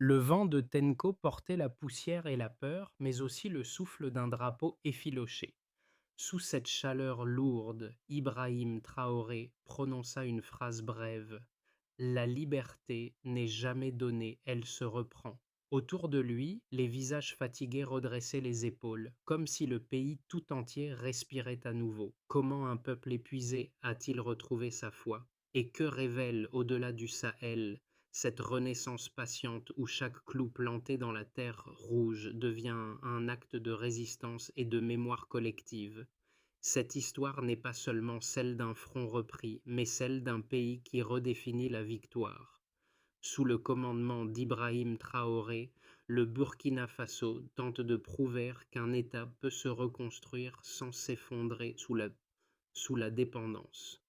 Le vent de Tenko portait la poussière et la peur, mais aussi le souffle d'un drapeau effiloché. Sous cette chaleur lourde, Ibrahim Traoré prononça une phrase brève. La liberté n'est jamais donnée, elle se reprend. Autour de lui, les visages fatigués redressaient les épaules, comme si le pays tout entier respirait à nouveau. Comment un peuple épuisé a-t-il retrouvé sa foi? Et que révèle, au-delà du Sahel, cette renaissance patiente où chaque clou planté dans la terre rouge devient un acte de résistance et de mémoire collective? Cette histoire n'est pas seulement celle d'un front repris, mais celle d'un pays qui redéfinit la victoire. Sous le commandement d'Ibrahim Traoré, le Burkina Faso tente de prouver qu'un État peut se reconstruire sans s'effondrer sous la dépendance.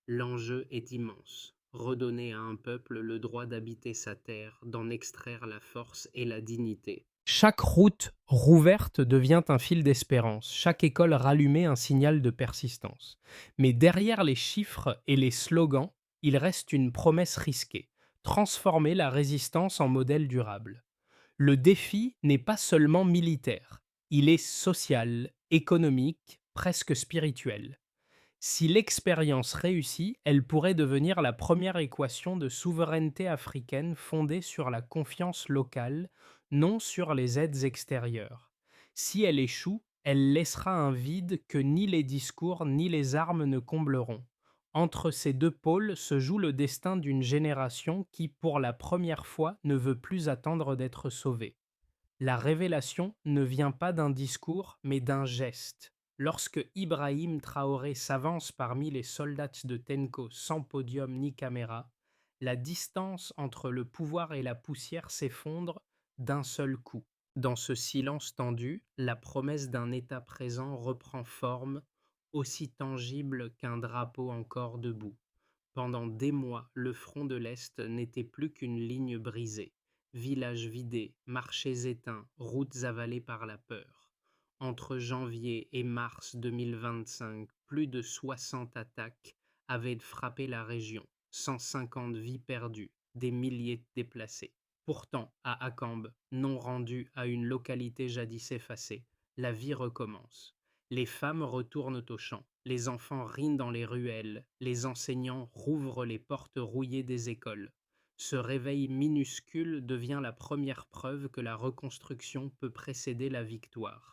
L'enjeu est immense. Redonner à un peuple le droit d'habiter sa terre, d'en extraire la force et la dignité. Chaque route rouverte devient un fil d'espérance, chaque école rallumée un signal de persistance. Mais derrière les chiffres et les slogans, il reste une promesse risquée, transformer la résistance en modèle durable. Le défi n'est pas seulement militaire, il est social, économique, presque spirituel. Si l'expérience réussit, elle pourrait devenir la première équation de souveraineté africaine fondée sur la confiance locale, non sur les aides extérieures. Si elle échoue, elle laissera un vide que ni les discours ni les armes ne combleront. Entre ces deux pôles se joue le destin d'une génération qui, pour la première fois, ne veut plus attendre d'être sauvée. La révélation ne vient pas d'un discours, mais d'un geste. Lorsque Ibrahim Traoré s'avance parmi les soldats de Tenko sans podium ni caméra, la distance entre le pouvoir et la poussière s'effondre d'un seul coup. Dans ce silence tendu, la promesse d'un État présent reprend forme, aussi tangible qu'un drapeau encore debout. Pendant des mois, le front de l'Est n'était plus qu'une ligne brisée. Villages vidés, marchés éteints, routes avalées par la peur. Entre janvier et mars 2025, plus de 60 attaques avaient frappé la région, 150 vies perdues, des milliers de déplacés. Pourtant, à Akambe, non rendu à une localité jadis effacée, la vie recommence. Les femmes retournent au champ, les enfants rient dans les ruelles, les enseignants rouvrent les portes rouillées des écoles. Ce réveil minuscule devient la première preuve que la reconstruction peut précéder la victoire.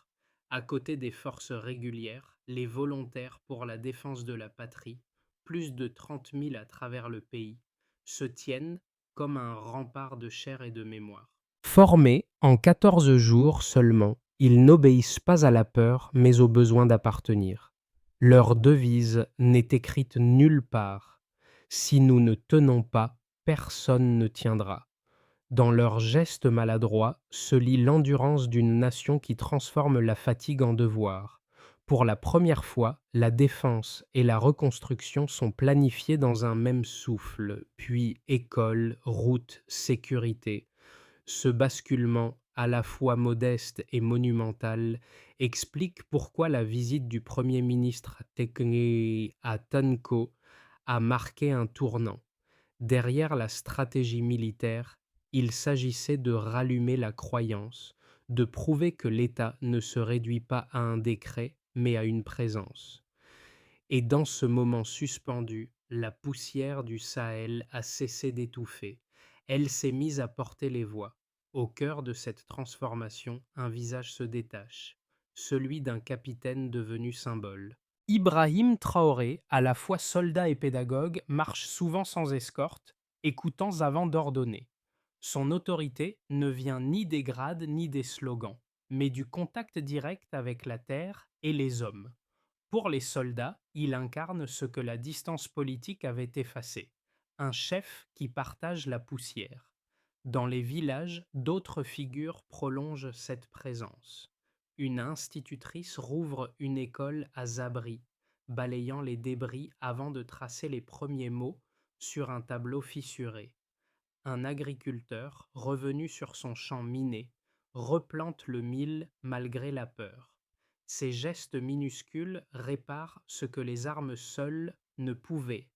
À côté des forces régulières, les volontaires pour la défense de la patrie, plus de 30 000 à travers le pays, se tiennent comme un rempart de chair et de mémoire. Formés en 14 jours seulement, ils n'obéissent pas à la peur, mais au besoin d'appartenir. Leur devise n'est écrite nulle part. Si nous ne tenons pas, personne ne tiendra. Dans leurs gestes maladroits se lit l'endurance d'une nation qui transforme la fatigue en devoir. Pour la première fois, la défense et la reconstruction sont planifiées dans un même souffle, puis école, route, sécurité. Ce basculement, à la fois modeste et monumental, explique pourquoi la visite du Premier ministre Tekné à Tanko a marqué un tournant. Derrière la stratégie militaire, il s'agissait de rallumer la croyance, de prouver que l'État ne se réduit pas à un décret, mais à une présence. Et dans ce moment suspendu, la poussière du Sahel a cessé d'étouffer. Elle s'est mise à porter les voix. Au cœur de cette transformation, un visage se détache, celui d'un capitaine devenu symbole. Ibrahim Traoré, à la fois soldat et pédagogue, marche souvent sans escorte, écoutant avant d'ordonner. Son autorité ne vient ni des grades ni des slogans, mais du contact direct avec la terre et les hommes. Pour les soldats, il incarne ce que la distance politique avait effacé, un chef qui partage la poussière. Dans les villages, d'autres figures prolongent cette présence. Une institutrice rouvre une école à Zabri, balayant les débris avant de tracer les premiers mots sur un tableau fissuré. Un agriculteur, revenu sur son champ miné, replante le mil malgré la peur. Ces gestes minuscules réparent ce que les armes seules ne pouvaient,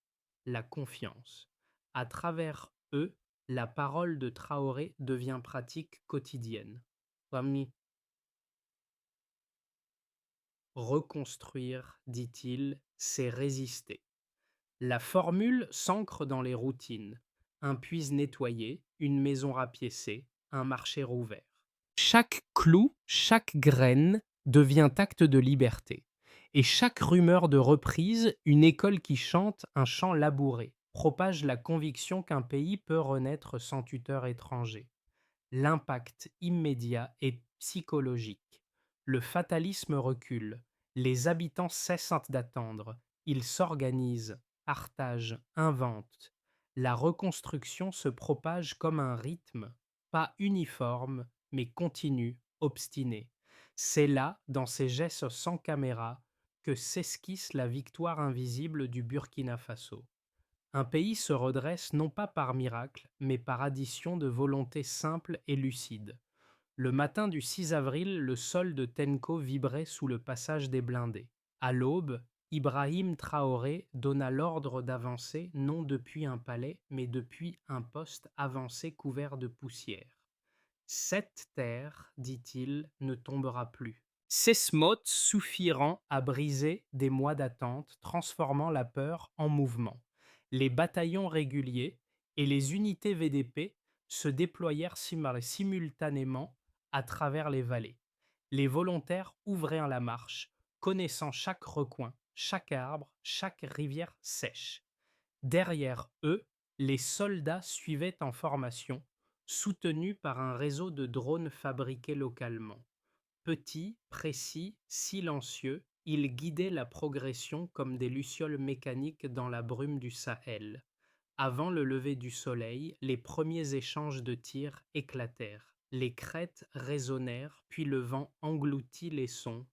la confiance. À travers eux, La parole de Traoré devient pratique quotidienne. Rami, reconstruire, dit-il, c'est résister. La formule s'ancre dans les routines. Un puits nettoyé, une maison rapiécée, un marché rouvert. Chaque clou, chaque graine devient acte de liberté. Et chaque rumeur de reprise, une école qui chante, un chant labouré, propage la conviction qu'un pays peut renaître sans tuteur étranger. L'impact immédiat est psychologique. Le fatalisme recule. Les habitants cessent d'attendre. Ils s'organisent, partagent, inventent. La reconstruction se propage comme un rythme, pas uniforme, mais continu, obstiné. C'est là, dans ces gestes sans caméra, que s'esquisse la victoire invisible du Burkina Faso. Un pays se redresse non pas par miracle, mais par addition de volonté simple et lucide. Le matin du 6 avril, le sol de Tenko vibrait sous le passage des blindés. À l'aube, Ibrahim Traoré donna l'ordre d'avancer non depuis un palais, mais depuis un poste avancé couvert de poussière. Cette terre, dit-il, ne tombera plus. Ces smots suffiront à briser des mois d'attente, transformant la peur en mouvement. Les bataillons réguliers et les unités VDP se déployèrent simultanément à travers les vallées. Les volontaires ouvrirent la marche, connaissant chaque recoin, chaque arbre, chaque rivière sèche. Derrière eux, les soldats suivaient en formation, soutenus par un réseau de drones fabriqués localement. Petits, précis, silencieux, ils guidaient la progression comme des lucioles mécaniques dans la brume du Sahel. Avant le lever du soleil, les premiers échanges de tirs éclatèrent. Les crêtes résonnèrent, puis le vent engloutit les sons.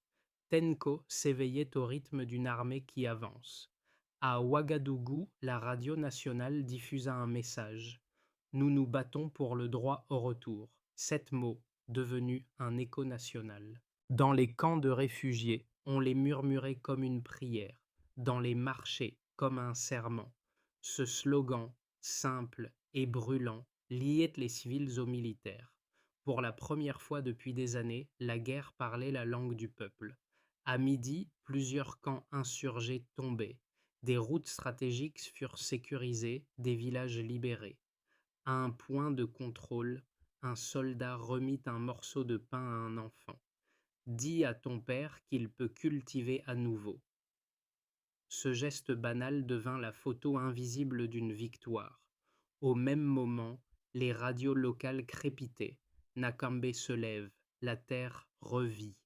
Tenko s'éveillait au rythme d'une armée qui avance. À Ouagadougou, la radio nationale diffusa un message. Nous nous battons pour le droit au retour. 7 mots, devenus un écho national. Dans les camps de réfugiés, on les murmurait comme une prière. Dans les marchés, comme un serment. Ce slogan, simple et brûlant, liait les civils aux militaires. Pour la première fois depuis des années, la guerre parlait la langue du peuple. À midi, plusieurs camps insurgés tombaient. Des routes stratégiques furent sécurisées, des villages libérés. À un point de contrôle, un soldat remit un morceau de pain à un enfant. Dis à ton père qu'il peut cultiver à nouveau. Ce geste banal devint la photo invisible d'une victoire. Au même moment, les radios locales crépitaient. Nakambe se lève, la terre revit.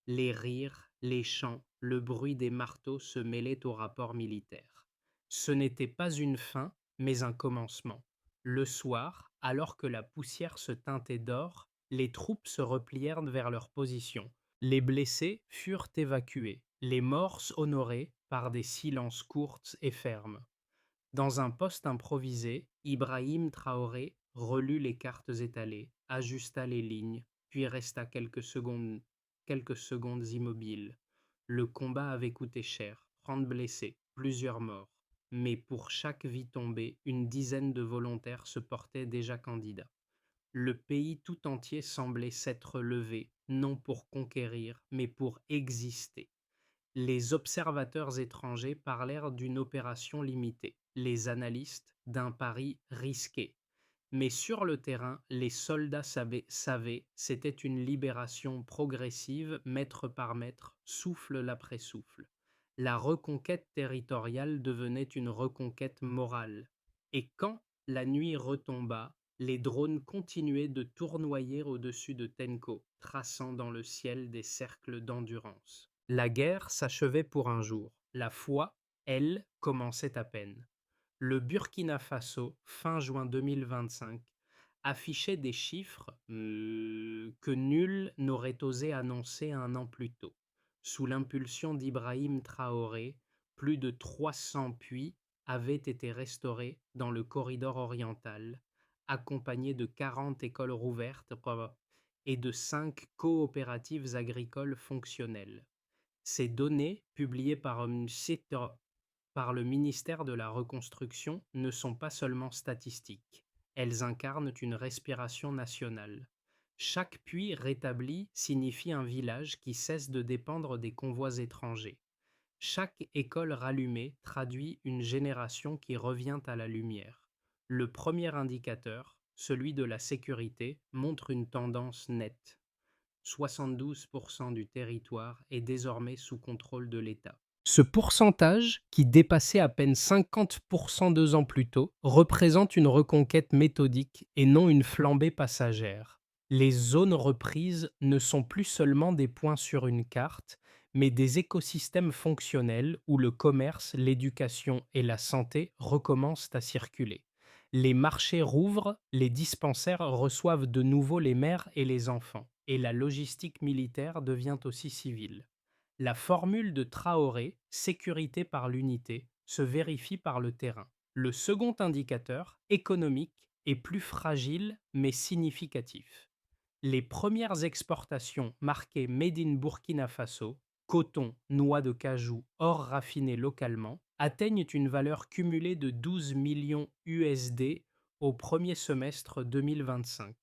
Les rires, les chants, le bruit des marteaux se mêlaient au rapport militaire. Ce n'était pas une fin, mais un commencement. Le soir, alors que la poussière se teintait d'or, les troupes se replièrent vers leur position. Les blessés furent évacués, les morts honorés par des silences courts et fermes. Dans un poste improvisé, Ibrahim Traoré relut les cartes étalées, ajusta les lignes, puis resta quelques secondes immobile. Le combat avait coûté cher, 30 blessés, plusieurs morts. Mais pour chaque vie tombée, une dizaine de volontaires se portaient déjà candidats. Le pays tout entier semblait s'être levé, non pour conquérir, mais pour exister. Les observateurs étrangers parlèrent d'une opération limitée, les analystes d'un pari risqué. Mais sur le terrain, les soldats savaient c'était une libération progressive, mètre par mètre, souffle après souffle. La reconquête territoriale devenait une reconquête morale. Et quand la nuit retomba, les drones continuaient de tournoyer au-dessus de Tenko, traçant dans le ciel des cercles d'endurance. La guerre s'achevait pour un jour. La foi, elle, commençait à peine. Le Burkina Faso, fin juin 2025, affichait des chiffres que nul n'aurait osé annoncer un an plus tôt. Sous l'impulsion d'Ibrahim Traoré, plus de 300 puits avaient été restaurés dans le corridor oriental, accompagnés de 40 écoles rouvertes et de 5 coopératives agricoles fonctionnelles. Ces données, publiées par le ministère de la Reconstruction, ne sont pas seulement statistiques. Elles incarnent une respiration nationale. Chaque puits rétabli signifie un village qui cesse de dépendre des convois étrangers. Chaque école rallumée traduit une génération qui revient à la lumière. Le premier indicateur, celui de la sécurité, montre une tendance nette. 72% du territoire est désormais sous contrôle de l'État. Ce pourcentage, qui dépassait à peine 50% 2 ans plus tôt, représente une reconquête méthodique et non une flambée passagère. Les zones reprises ne sont plus seulement des points sur une carte, mais des écosystèmes fonctionnels où le commerce, l'éducation et la santé recommencent à circuler. Les marchés rouvrent, les dispensaires reçoivent de nouveau les mères et les enfants, et la logistique militaire devient aussi civile. La formule de Traoré, sécurité par l'unité, se vérifie par le terrain. Le second indicateur, économique, est plus fragile mais significatif. Les premières exportations marquées Made in Burkina Faso, coton, noix de cajou, or raffiné localement, atteignent une valeur cumulée de 12 millions USD au premier semestre 2025.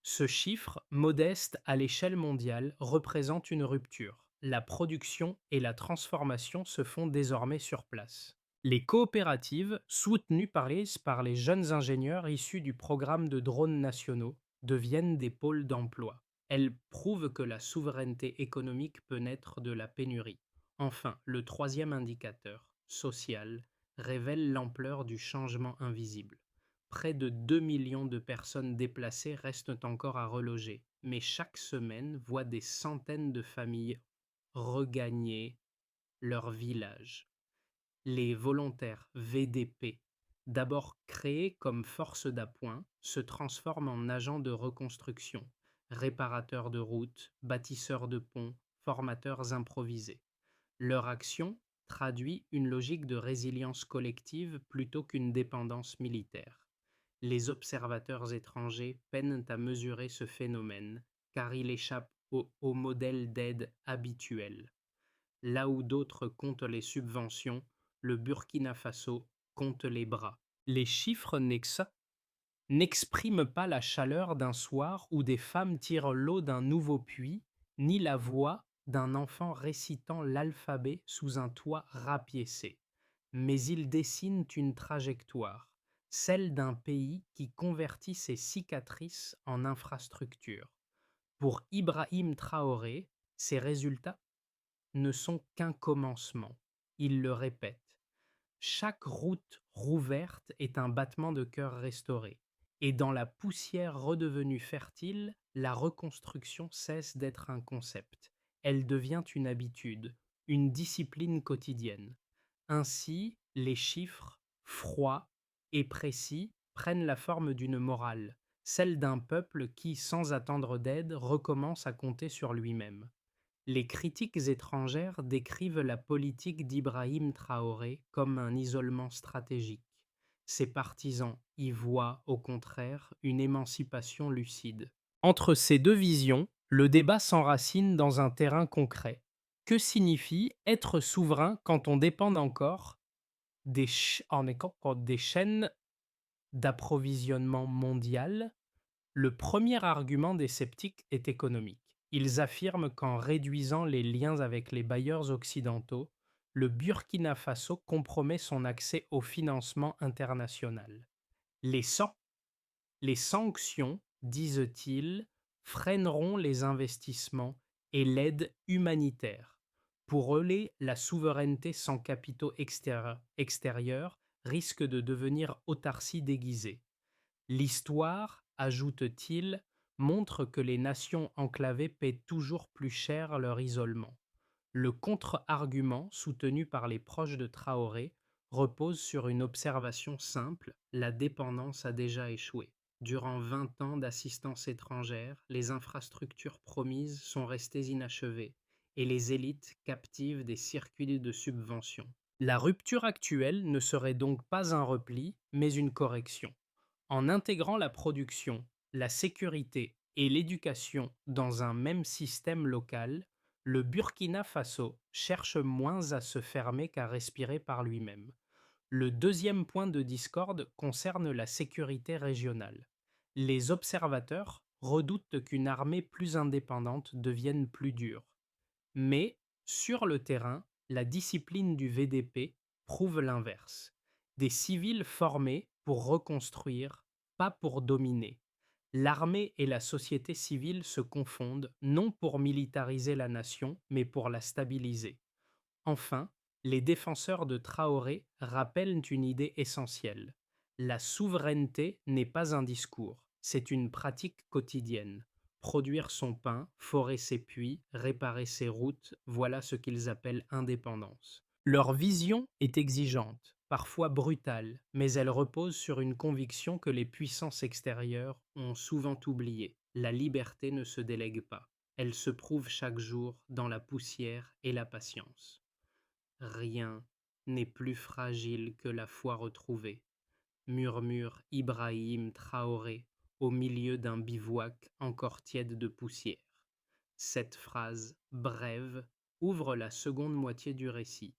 Ce chiffre, modeste à l'échelle mondiale, représente une rupture. La production et la transformation se font désormais sur place. Les coopératives, soutenues par les jeunes ingénieurs issus du programme de drones nationaux, deviennent des pôles d'emploi. Elles prouvent que la souveraineté économique peut naître de la pénurie. Enfin, le troisième indicateur, social, révèle l'ampleur du changement invisible. Près de 2 millions de personnes déplacées restent encore à reloger, mais chaque semaine voit des centaines de familles regagner leur village. Les volontaires VDP, d'abord créés comme force d'appoint, se transforment en agents de reconstruction, réparateurs de routes, bâtisseurs de ponts, formateurs improvisés. Leur action traduit une logique de résilience collective plutôt qu'une dépendance militaire. Les observateurs étrangers peinent à mesurer ce phénomène, car il échappe au modèle d'aide habituel. Là où d'autres comptent les subventions, le Burkina Faso compte les bras. Les chiffres n'expriment pas la chaleur d'un soir où des femmes tirent l'eau d'un nouveau puits, ni la voix d'un enfant récitant l'alphabet sous un toit rapiécé. Mais ils dessinent une trajectoire, celle d'un pays qui convertit ses cicatrices en infrastructures. Pour Ibrahim Traoré, ces résultats ne sont qu'un commencement. Il le répète. Chaque route rouverte est un battement de cœur restauré. Et dans la poussière redevenue fertile, la reconstruction cesse d'être un concept. Elle devient une habitude, une discipline quotidienne. Ainsi, les chiffres, froids et précis, prennent la forme d'une morale, celle d'un peuple qui, sans attendre d'aide, recommence à compter sur lui-même. Les critiques étrangères décrivent la politique d'Ibrahim Traoré comme un isolement stratégique. Ses partisans y voient, au contraire, une émancipation lucide. Entre ces deux visions, le débat s'enracine dans un terrain concret. Que signifie être souverain quand on dépend encore des chaînes d'approvisionnement mondiales? Le premier argument des sceptiques est économique. Ils affirment qu'en réduisant les liens avec les bailleurs occidentaux, le Burkina Faso compromet son accès au financement international. Les, san- les sanctions, disent-ils, freineront les investissements et l'aide humanitaire. Pour eux, la souveraineté sans capitaux extérieurs risque de devenir autarcie déguisée. L'histoire, ajoute-t-il, montre que les nations enclavées paient toujours plus cher leur isolement. Le contre-argument, soutenu par les proches de Traoré, repose sur une observation simple: la dépendance a déjà échoué. Durant 20 ans d'assistance étrangère, les infrastructures promises sont restées inachevées et les élites captives des circuits de subventions. La rupture actuelle ne serait donc pas un repli, mais une correction. En intégrant la production, la sécurité et l'éducation dans un même système local, le Burkina Faso cherche moins à se fermer qu'à respirer par lui-même. Le deuxième point de discorde concerne la sécurité régionale. Les observateurs redoutent qu'une armée plus indépendante devienne plus dure. Mais, sur le terrain, la discipline du VDP prouve l'inverse. Des civils formés pour reconstruire, pas pour dominer. L'armée et la société civile se confondent non pour militariser la nation, mais pour la stabiliser. Enfin, les défenseurs de Traoré rappellent une idée essentielle. La souveraineté n'est pas un discours, c'est une pratique quotidienne. Produire son pain, forer ses puits, réparer ses routes, voilà ce qu'ils appellent indépendance. Leur vision est exigeante, parfois brutale, mais elle repose sur une conviction que les puissances extérieures ont souvent oubliée. La liberté ne se délègue pas. Elle se prouve chaque jour dans la poussière et la patience. Rien n'est plus fragile que la foi retrouvée, murmure Ibrahim Traoré au milieu d'un bivouac encore tiède de poussière. Cette phrase, brève, ouvre la seconde moitié du récit,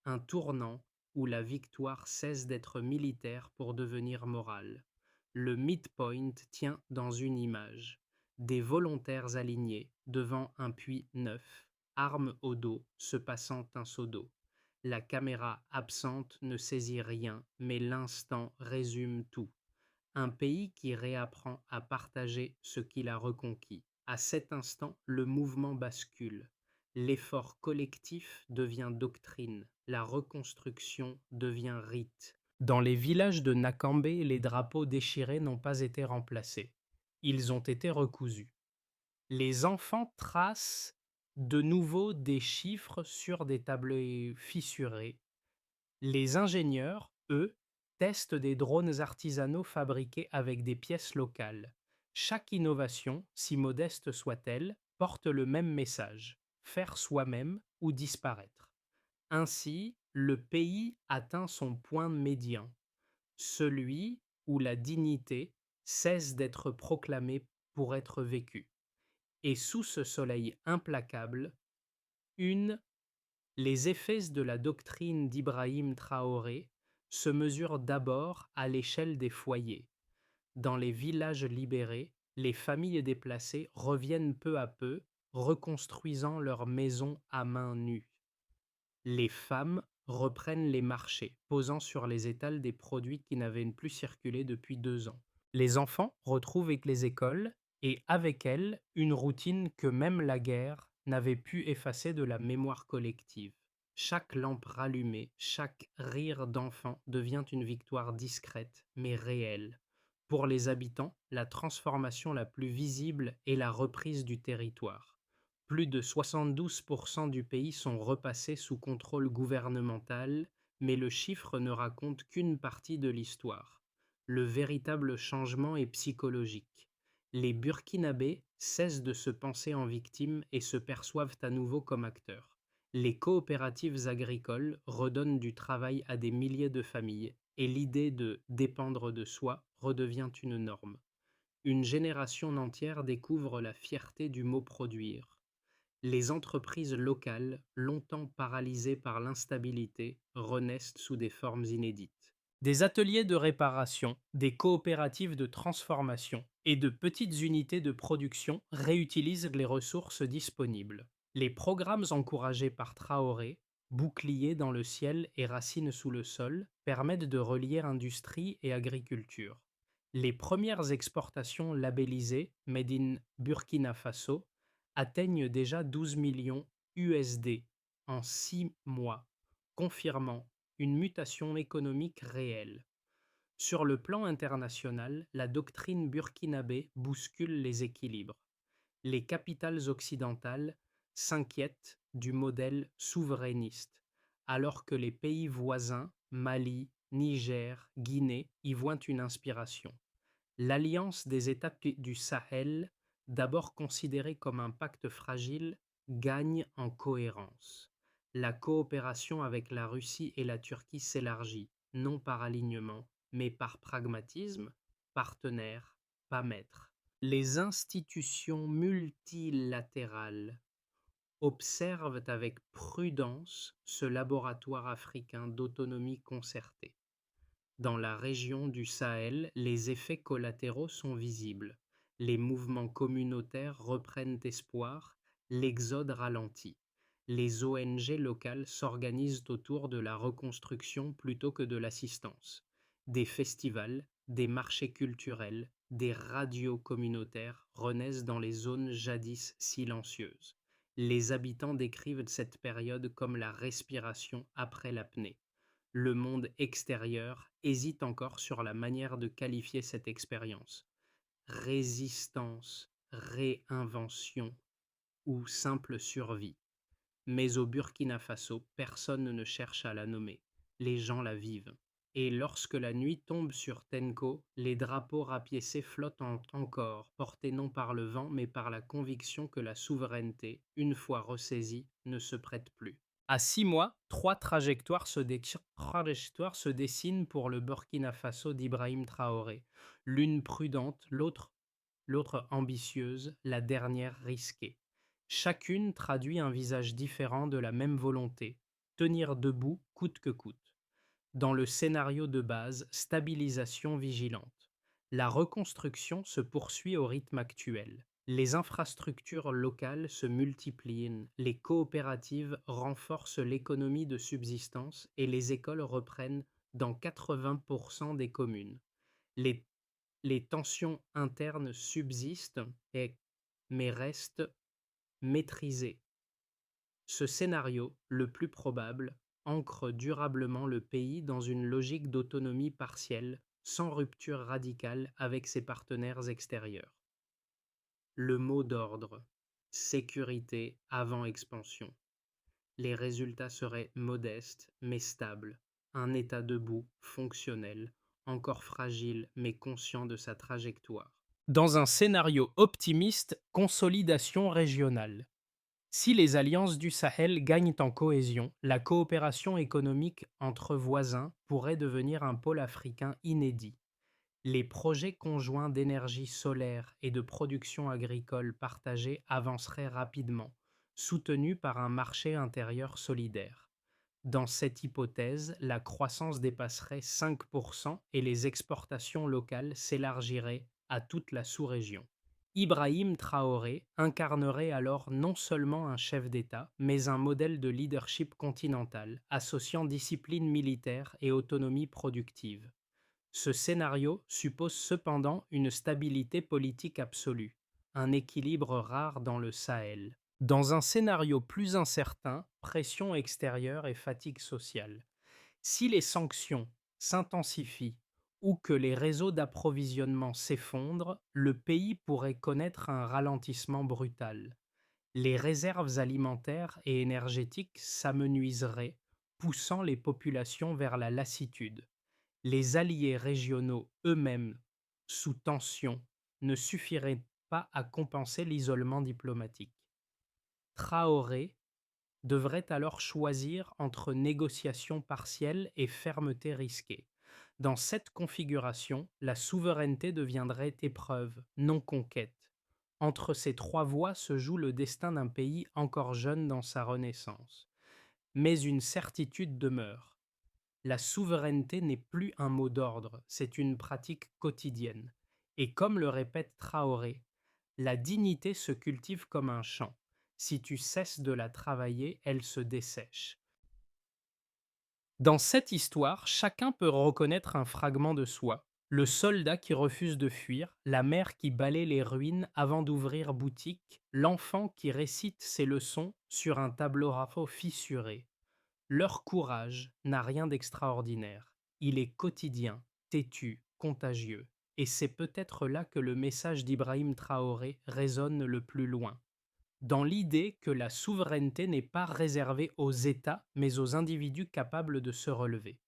un tournant où la victoire cesse d'être militaire pour devenir morale. Le midpoint tient dans une image, des volontaires alignés devant un puits neuf, armes au dos, se passant un seau d'eau. La caméra absente ne saisit rien, mais l'instant résume tout. Un pays qui réapprend à partager ce qu'il a reconquis. À cet instant, le mouvement bascule. L'effort collectif devient doctrine. La reconstruction devient rite. Dans les villages de Nakambe, les drapeaux déchirés n'ont pas été remplacés. Ils ont été recousus. Les enfants tracent de nouveau des chiffres sur des tableaux fissurés. Les ingénieurs, eux, testent des drones artisanaux fabriqués avec des pièces locales. Chaque innovation, si modeste soit-elle, porte le même message: faire soi-même ou disparaître. Ainsi, le pays atteint son point médian, celui où la dignité cesse d'être proclamée pour être vécue. Et sous ce soleil implacable, une les effets de la doctrine d'Ibrahim Traoré se mesurent d'abord à l'échelle des foyers. Dans les villages libérés, les familles déplacées reviennent peu à peu, reconstruisant leurs maisons à main nue. Les femmes reprennent les marchés, posant sur les étals des produits qui n'avaient plus circulé depuis 2 ans. Les enfants retrouvent les écoles et avec elles une routine que même la guerre n'avait pu effacer de la mémoire collective. Chaque lampe rallumée, chaque rire d'enfant devient une victoire discrète mais réelle. Pour les habitants, la transformation la plus visible est la reprise du territoire. Plus de 72% du pays sont repassés sous contrôle gouvernemental, mais le chiffre ne raconte qu'une partie de l'histoire. Le véritable changement est psychologique. Les Burkinabés cessent de se penser en victimes et se perçoivent à nouveau comme acteurs. Les coopératives agricoles redonnent du travail à des milliers de familles et l'idée de dépendre de soi redevient une norme. Une génération entière découvre la fierté du mot produire. Les entreprises locales, longtemps paralysées par l'instabilité, renaissent sous des formes inédites. Des ateliers de réparation, des coopératives de transformation et de petites unités de production réutilisent les ressources disponibles. Les programmes encouragés par Traoré, boucliers dans le ciel et racines sous le sol, permettent de relier industrie et agriculture. Les premières exportations labellisées Made in Burkina Faso atteignent déjà 12 millions USD en 6 mois, confirmant une mutation économique réelle. Sur le plan international, la doctrine burkinabé bouscule les équilibres. Les capitales occidentales s'inquiètent du modèle souverainiste, alors que les pays voisins, Mali, Niger, Guinée, y voient une inspiration. L'alliance des États du Sahel, d'abord considérée comme un pacte fragile, gagne en cohérence. La coopération avec la Russie et la Turquie s'élargit, non par alignement, mais par pragmatisme, partenaire, pas maître. Les institutions multilatérales observent avec prudence ce laboratoire africain d'autonomie concertée. Dans la région du Sahel, les effets collatéraux sont visibles. Les mouvements communautaires reprennent espoir, l'exode ralentit. Les ONG locales s'organisent autour de la reconstruction plutôt que de l'assistance. Des festivals, des marchés culturels, des radios communautaires renaissent dans les zones jadis silencieuses. Les habitants décrivent cette période comme la respiration après l'apnée. Le monde extérieur hésite encore sur la manière de qualifier cette expérience. Résistance, réinvention ou simple survie. Mais au Burkina Faso, personne ne cherche à la nommer. Les gens la vivent. Et lorsque la nuit tombe sur Tenko, les drapeaux rapiécés flottent encore, portés non par le vent, mais par la conviction que la souveraineté, une fois ressaisie, ne se prête plus. À 6 mois, trajectoires se dessinent pour le Burkina Faso d'Ibrahim Traoré. L'une prudente, l'autre ambitieuse, la dernière risquée. Chacune traduit un visage différent de la même volonté, tenir debout coûte que coûte. Dans le scénario de base, stabilisation vigilante. La reconstruction se poursuit au rythme actuel. Les infrastructures locales se multiplient, les coopératives renforcent l'économie de subsistance et les écoles reprennent dans 80% des communes. Les, les tensions internes subsistent, mais restent maîtrisées. Ce scénario, le plus probable, ancre durablement le pays dans une logique d'autonomie partielle, sans rupture radicale avec ses partenaires extérieurs. Le mot d'ordre: sécurité avant expansion. Les résultats seraient modestes mais stables, un État debout, fonctionnel, encore fragile mais conscient de sa trajectoire. Dans un scénario optimiste, consolidation régionale. Si les alliances du Sahel gagnent en cohésion, la coopération économique entre voisins pourrait devenir un pôle africain inédit. Les projets conjoints d'énergie solaire et de production agricole partagée avanceraient rapidement, soutenus par un marché intérieur solidaire. Dans cette hypothèse, la croissance dépasserait 5% et les exportations locales s'élargiraient à toute la sous-région. Ibrahim Traoré incarnerait alors non seulement un chef d'État, mais un modèle de leadership continental, associant discipline militaire et autonomie productive. Ce scénario suppose cependant une stabilité politique absolue, un équilibre rare dans le Sahel. Dans un scénario plus incertain, pression extérieure et fatigue sociale. Si les sanctions s'intensifient ou que les réseaux d'approvisionnement s'effondrent, le pays pourrait connaître un ralentissement brutal. Les réserves alimentaires et énergétiques s'amenuiseraient, poussant les populations vers la lassitude. Les alliés régionaux eux-mêmes, sous tension, ne suffiraient pas à compenser l'isolement diplomatique. Traoré devrait alors choisir entre négociation partielle et fermeté risquée. Dans cette configuration, la souveraineté deviendrait épreuve, non conquête. Entre ces trois voies se joue le destin d'un pays encore jeune dans sa renaissance. Mais une certitude demeure: la souveraineté n'est plus un mot d'ordre, c'est une pratique quotidienne. Et comme le répète Traoré, la dignité se cultive comme un champ. Si tu cesses de la travailler, elle se dessèche. Dans cette histoire, chacun peut reconnaître un fragment de soi. Le soldat qui refuse de fuir, la mère qui balaie les ruines avant d'ouvrir boutique, l'enfant qui récite ses leçons sur un tableau rafo fissuré. Leur courage n'a rien d'extraordinaire. Il est quotidien, têtu, contagieux. Et c'est peut-être là que le message d'Ibrahim Traoré résonne le plus loin. Dans l'idée que la souveraineté n'est pas réservée aux États, mais aux individus capables de se relever.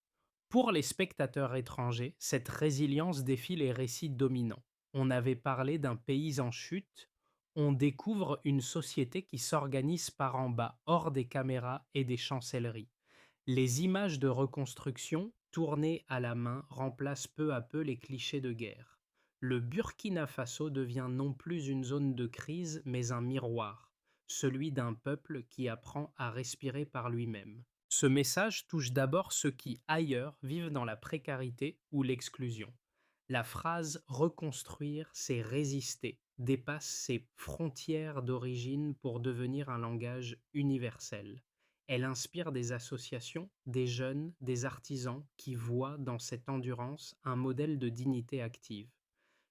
Pour les spectateurs étrangers, cette résilience défie les récits dominants. On avait parlé d'un pays en chute, on découvre une société qui s'organise par en bas, hors des caméras et des chancelleries. Les images de reconstruction, tournées à la main, remplacent peu à peu les clichés de guerre. Le Burkina Faso devient non plus une zone de crise, mais un miroir. celui d'un peuple qui apprend à respirer par lui-même. Ce message touche d'abord ceux qui, ailleurs, vivent dans la précarité ou l'exclusion. La phrase reconstruire, c'est résister, dépasse ses frontières d'origine pour devenir un langage universel. Elle inspire des associations, des jeunes, des artisans qui voient dans cette endurance un modèle de dignité active.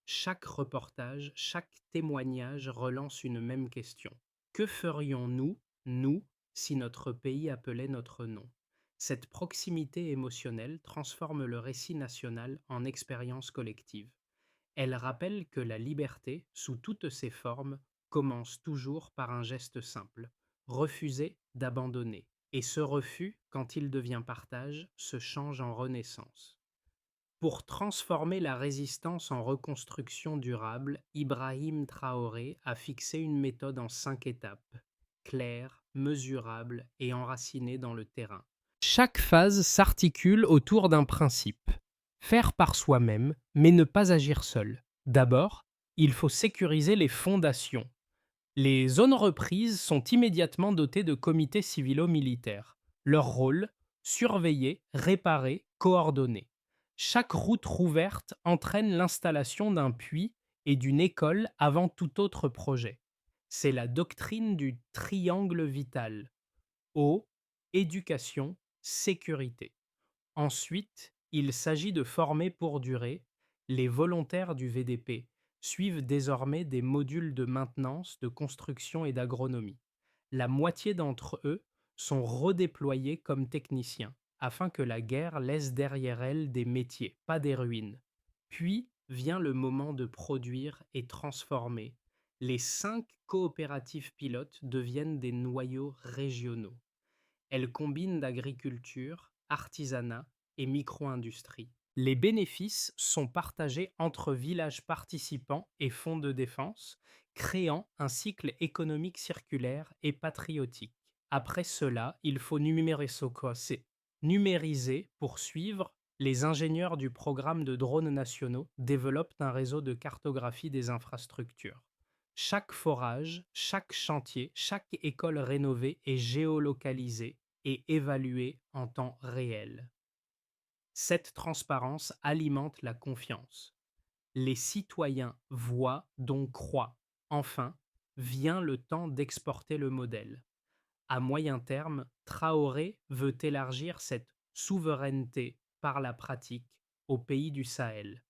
Chaque reportage, chaque témoignage relance une même question. Que ferions-nous, nous, si notre pays appelait notre nom? Cette proximité émotionnelle transforme le récit national en expérience collective. Elle rappelle que la liberté, sous toutes ses formes, commence toujours par un geste simple, refuser d'abandonner. Et ce refus, quand il devient partage, se change en renaissance. Pour transformer la résistance en reconstruction durable, Ibrahim Traoré a fixé une méthode en 5 étapes, claire, mesurable et enracinée dans le terrain. Chaque phase s'articule autour d'un principe. Faire par soi-même, mais ne pas agir seul. D'abord, il faut sécuriser les fondations. Les zones reprises sont immédiatement dotées de comités civilo-militaires. Leur rôle, surveiller, réparer, coordonner. Chaque route rouverte entraîne l'installation d'un puits et d'une école avant tout autre projet. C'est la doctrine du triangle vital. Eau, éducation, sécurité. Ensuite, il s'agit de former pour durer. Les volontaires du VDP suivent désormais des modules de maintenance, de construction et d'agronomie. La moitié d'entre eux sont redéployés comme techniciens, afin que la guerre laisse derrière elle des métiers, pas des ruines. Puis vient le moment de produire et transformer. Les 5 coopératives pilotes deviennent des noyaux régionaux. Elle combine d'agriculture, artisanat et micro-industrie. Les bénéfices sont partagés entre villages participants et fonds de défense, créant un cycle économique circulaire et patriotique. Après cela, il faut numériser pour suivre. Les ingénieurs du programme de drones nationaux développent un réseau de cartographie des infrastructures. Chaque forage, chaque chantier, chaque école rénovée est géolocalisée et évaluée en temps réel. Cette transparence alimente la confiance. Les citoyens voient, donc croient. Enfin, vient le temps d'exporter le modèle. À moyen terme, Traoré veut élargir cette souveraineté par la pratique aux pays du Sahel.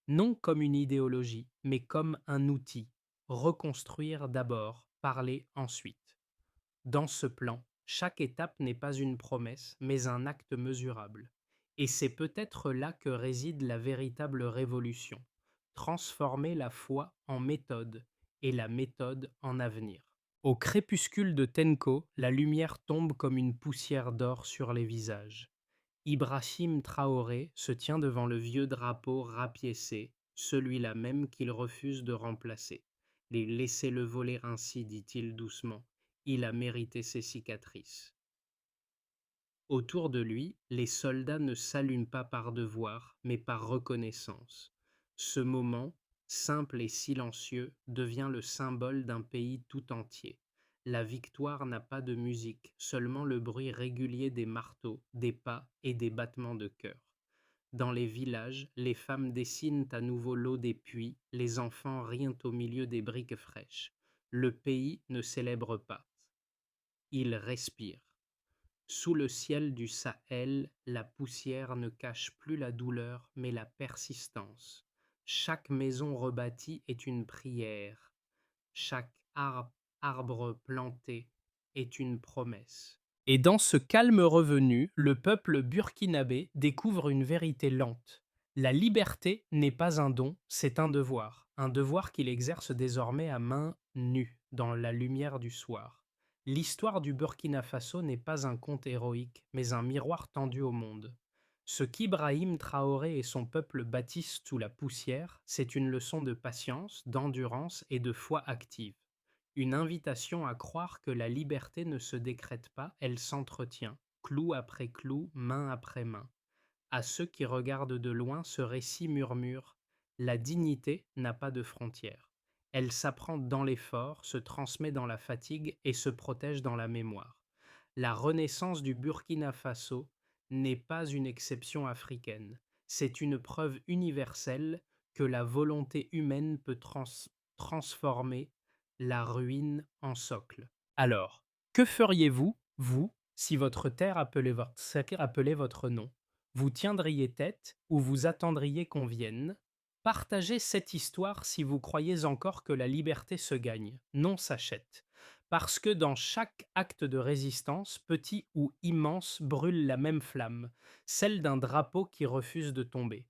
Non comme une idéologie, mais comme un outil. Reconstruire d'abord, parler ensuite. Dans ce plan, chaque étape n'est pas une promesse, mais un acte mesurable. Et c'est peut-être là que réside la véritable révolution. Transformer la foi en méthode et la méthode en avenir. Au crépuscule de Tenko, la lumière tombe comme une poussière d'or sur les visages. Ibrahim Traoré se tient devant le vieux drapeau rapiécé, celui-là même qu'il refuse de remplacer. Laissez-le voler ainsi, dit-il doucement. Il a mérité ses cicatrices. Autour de lui, les soldats ne s'allument pas par devoir, mais par reconnaissance. Ce moment, simple et silencieux, devient le symbole d'un pays tout entier. La victoire n'a pas de musique, seulement le bruit régulier des marteaux, des pas et des battements de cœur. Dans les villages, les femmes dessinent à nouveau l'eau des puits, les enfants rient au milieu des briques fraîches. Le pays ne célèbre pas. Il respire. Sous le ciel du Sahel, la poussière ne cache plus la douleur, mais la persistance. Chaque maison rebâtie est une prière. Chaque arbre planté est une promesse. Et dans ce calme revenu, le peuple burkinabé découvre une vérité lente. La liberté n'est pas un don, c'est un devoir qu'il exerce désormais à main nue, dans la lumière du soir. L'histoire du Burkina Faso n'est pas un conte héroïque, mais un miroir tendu au monde. Ce qu'Ibrahim Traoré et son peuple bâtissent sous la poussière, c'est une leçon de patience, d'endurance et de foi active. Une invitation à croire que la liberté ne se décrète pas, elle s'entretient, clou après clou, main après main. À ceux qui regardent de loin, ce récit murmure: la dignité n'a pas de frontières. Elle s'apprend dans l'effort, se transmet dans la fatigue et se protège dans la mémoire. La renaissance du Burkina Faso n'est pas une exception africaine. C'est une preuve universelle que la volonté humaine peut transformer la ruine en socle. Alors, que feriez-vous, vous, si votre terre appelait votre nom? Vous tiendriez tête ou vous attendriez qu'on vienne? Partagez cette histoire si vous croyez encore que la liberté se gagne, non s'achète. Parce que dans chaque acte de résistance, petit ou immense, brûle la même flamme, celle d'un drapeau qui refuse de tomber.